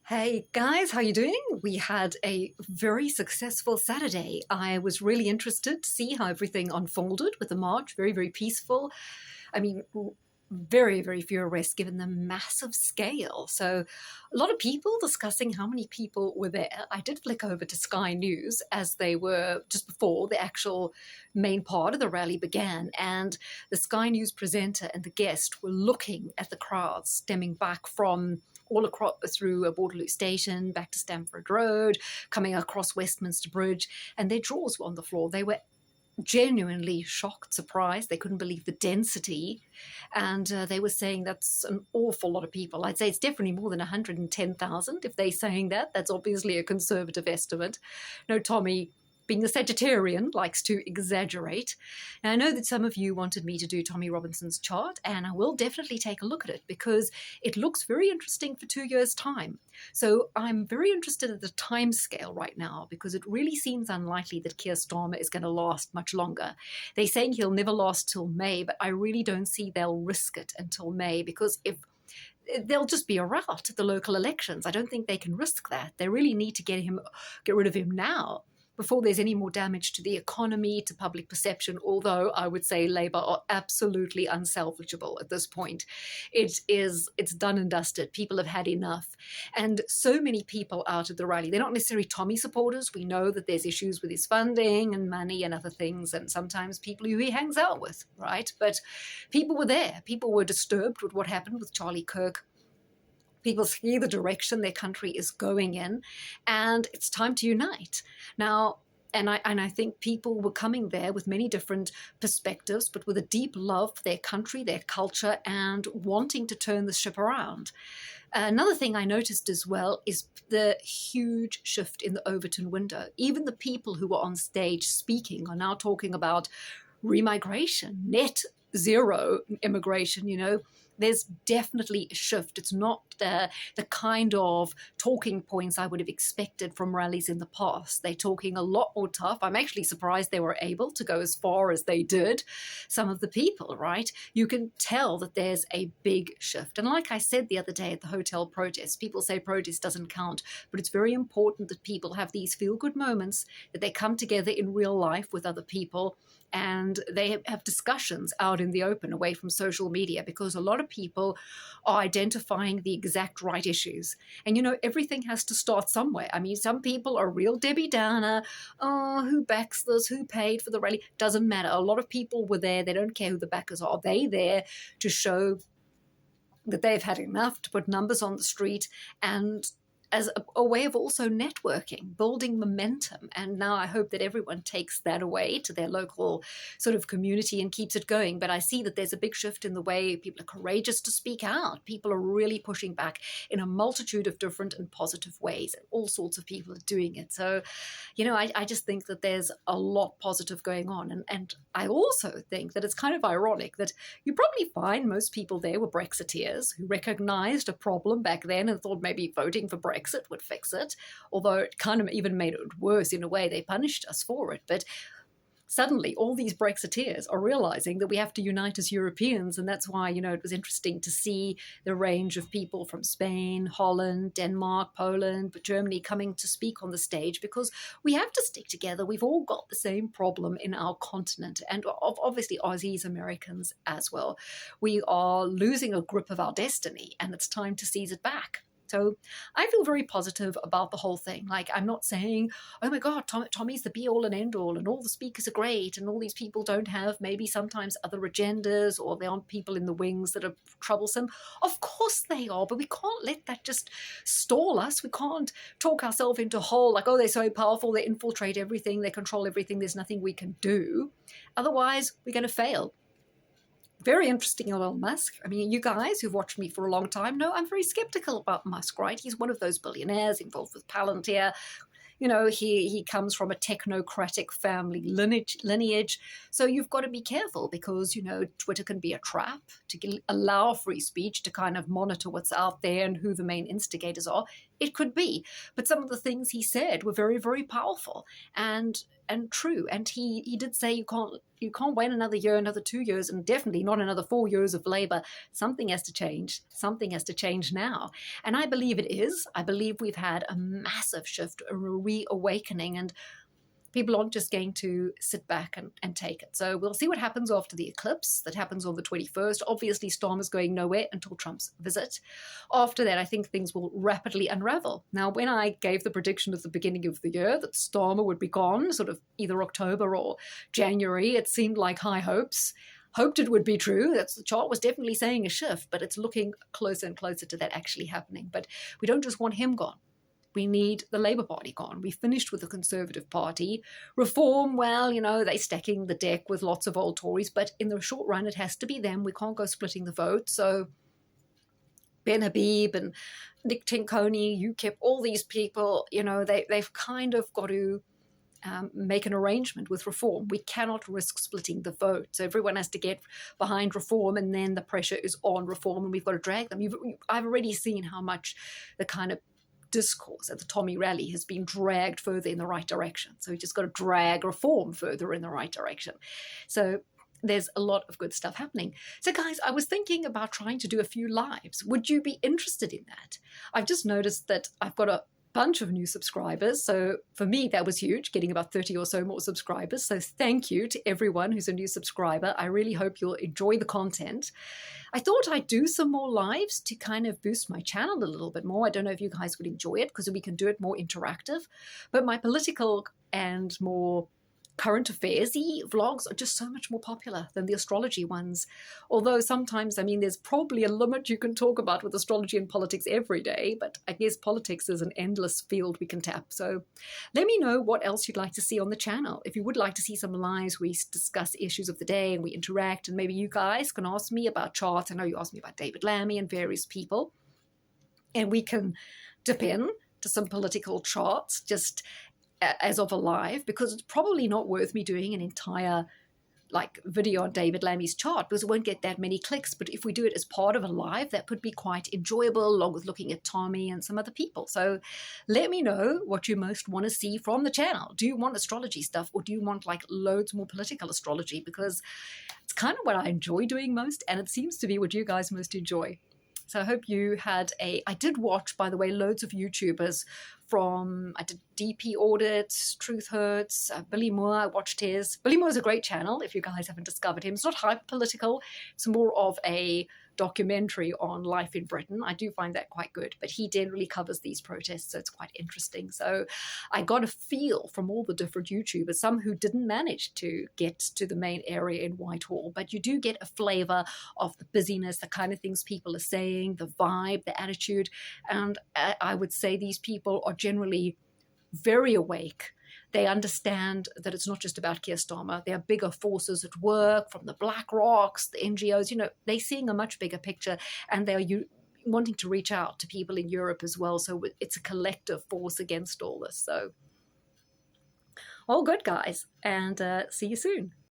Hey guys, how you doing? We had a very successful Saturday. I was really interested to see how everything unfolded with the march. Very, very peaceful. I mean, very, very few arrests given the massive scale. So, a lot of people discussing how many people were there. I did flick over to Sky News as they were just before the actual main part of the rally began, and the Sky News presenter and the guest were looking at the crowds stemming back from all across through Waterloo Station, back to Stamford Road, coming across Westminster Bridge, and their jaws were on the floor. They were genuinely shocked, surprised. They couldn't believe the density. And they were saying that's an awful lot of people. I'd say it's definitely more than 110,000. If they're saying that, that's obviously a conservative estimate. No, Tommy, being a Sagittarian, likes to exaggerate. Now, I know that some of you wanted me to do Tommy Robinson's chart, and I will definitely take a look at it because it looks very interesting for 2 years' time. So I'm very interested in the time scale right now because it really seems unlikely that Keir Starmer is going to last much longer. They're saying he'll never last till May, but I really don't see they'll risk it until May because if they'll just be a rout at the local elections. I don't think they can risk that. They really need to get rid of him now before there's any more damage to the economy, to public perception, although I would say Labour are absolutely unsalvageable at this point. It's done and dusted. People have had enough. And so many people out at the rally, they're not necessarily Tommy supporters. We know that there's issues with his funding and money and other things, and sometimes people who he hangs out with, right? But people were there. People were disturbed with what happened with Charlie Kirk. People see the direction their country is going in, and it's time to unite. Now, and I think people were coming there with many different perspectives, but with a deep love for their country, their culture, and wanting to turn the ship around. Another thing I noticed as well is the huge shift in the Overton window. Even the people who were on stage speaking are now talking about remigration, net zero immigration, there's definitely a shift. It's not the kind of talking points I would have expected from rallies in the past. They're talking a lot more tough. I'm actually surprised they were able to go as far as they did. Some of the people, right? You can tell that there's a big shift. And like I said the other day at the hotel protest, people say protest doesn't count, but it's very important that people have these feel-good moments, that they come together in real life with other people, and they have discussions out in the open away from social media, because a lot of people are identifying the exact right issues. And, everything has to start somewhere. I mean, some people are real Debbie Downer. Oh, who backs this? Who paid for the rally? Doesn't matter. A lot of people were there. They don't care who the backers are. They there to show that they've had enough, to put numbers on the street, and as a way of also networking, building momentum. And now I hope that everyone takes that away to their local sort of community and keeps it going. But I see that there's a big shift in the way people are courageous to speak out. People are really pushing back in a multitude of different and positive ways. And all sorts of people are doing it. So, I just think that there's a lot positive going on. And I also think that it's kind of ironic that you probably find most people there were Brexiteers who recognized a problem back then and thought maybe voting for Brexit would fix it, although it kind of even made it worse in a way. They punished us for it. But suddenly all these Brexiteers are realizing that we have to unite as Europeans, and that's why, it was interesting to see the range of people from Spain, Holland, Denmark, Poland, but Germany coming to speak on the stage, because we have to stick together. We've all got the same problem in our continent, and obviously Aussies, Americans as well. We are losing a grip of our destiny, and it's time to seize it back. So I feel very positive about the whole thing. Like, I'm not saying, oh my God, Tommy's the be all and end all and all the speakers are great and all these people don't have maybe sometimes other agendas, or there aren't people in the wings that are troublesome. Of course they are, but we can't let that just stall us. We can't talk ourselves into a hole like, oh, they're so powerful, they infiltrate everything, they control everything, there's nothing we can do. Otherwise, we're going to fail. Very interesting, Elon Musk. I mean, you guys who've watched me for a long time know I'm very skeptical about Musk, right? He's one of those billionaires involved with Palantir. He comes from a technocratic family lineage. So you've got to be careful because, Twitter can be a trap to allow free speech, to kind of monitor what's out there and who the main instigators are. It could be, but some of the things he said were very, very powerful and true. And he did say you can't wait another year, another 2 years, and definitely not another 4 years of Labour. Something has to change. Something has to change now. And I believe it is. I believe we've had a massive shift, a reawakening, and people aren't just going to sit back and take it. So we'll see what happens after the eclipse. That happens on the 21st. Obviously, Starmer's going nowhere until Trump's visit. After that, I think things will rapidly unravel. Now, when I gave the prediction at the beginning of the year that Starmer would be gone, sort of either October or January, it seemed like high hopes. Hoped it would be true. The chart was definitely saying a shift, but it's looking closer and closer to that actually happening. But we don't just want him gone. We need the Labour Party gone. We finished with the Conservative Party. Reform, well, they're stacking the deck with lots of old Tories, but in the short run, it has to be them. We can't go splitting the vote. So Ben Habib and Nick Tinconi, UKIP, all these people, they've kind of got to make an arrangement with Reform. We cannot risk splitting the vote. So everyone has to get behind Reform, and then the pressure is on Reform, and we've got to drag them. I've already seen how much the kind of discourse at the Tommy rally has been dragged further in the right direction. So we just got to drag Reform further in the right direction. So there's a lot of good stuff happening. So guys, I was thinking about trying to do a few lives. Would you be interested in that? I've just noticed that I've got a bunch of new subscribers. So for me, that was huge, getting about 30 or so more subscribers. So thank you to everyone who's a new subscriber. I really hope you'll enjoy the content. I thought I'd do some more lives to kind of boost my channel a little bit more. I don't know if you guys would enjoy it because we can do it more interactive. But my political and more current affairs-y vlogs are just so much more popular than the astrology ones. Although sometimes, there's probably a limit you can talk about with astrology and politics every day, but I guess politics is an endless field we can tap. So let me know what else you'd like to see on the channel. If you would like to see some lives, we discuss issues of the day and we interact, and maybe you guys can ask me about charts. I know you asked me about David Lammy and various people, and we can dip in to some political charts just as of a live, because it's probably not worth me doing an entire video on David Lammy's chart because it won't get that many clicks. But if we do it as part of a live, that could be quite enjoyable, along with looking at Tommy and some other people. So let me know what you most want to see from the channel. Do you want astrology stuff, or do you want loads more political astrology? Because it's kind of what I enjoy doing most, and it seems to be what you guys most enjoy. So I hope you had I did watch, by the way, loads of YouTubers I did DP Audits, Truth Hurts, Billy Moore. I watched his. Billy Moore is a great channel if you guys haven't discovered him. It's not hyper political. It's more of a documentary on life in Britain. I do find that quite good, but he generally covers these protests, so it's quite interesting. So I got a feel from all the different YouTubers, some who didn't manage to get to the main area in Whitehall, but you do get a flavor of the busyness, the kind of things people are saying, the vibe, the attitude, and I would say these people are generally very awake. They understand that it's not just about Keir Starmer. There are bigger forces at work, from the Black Rocks, the NGOs. They're seeing a much bigger picture, and they're wanting to reach out to people in Europe as well. So it's a collective force against all this. So all good, guys, and see you soon.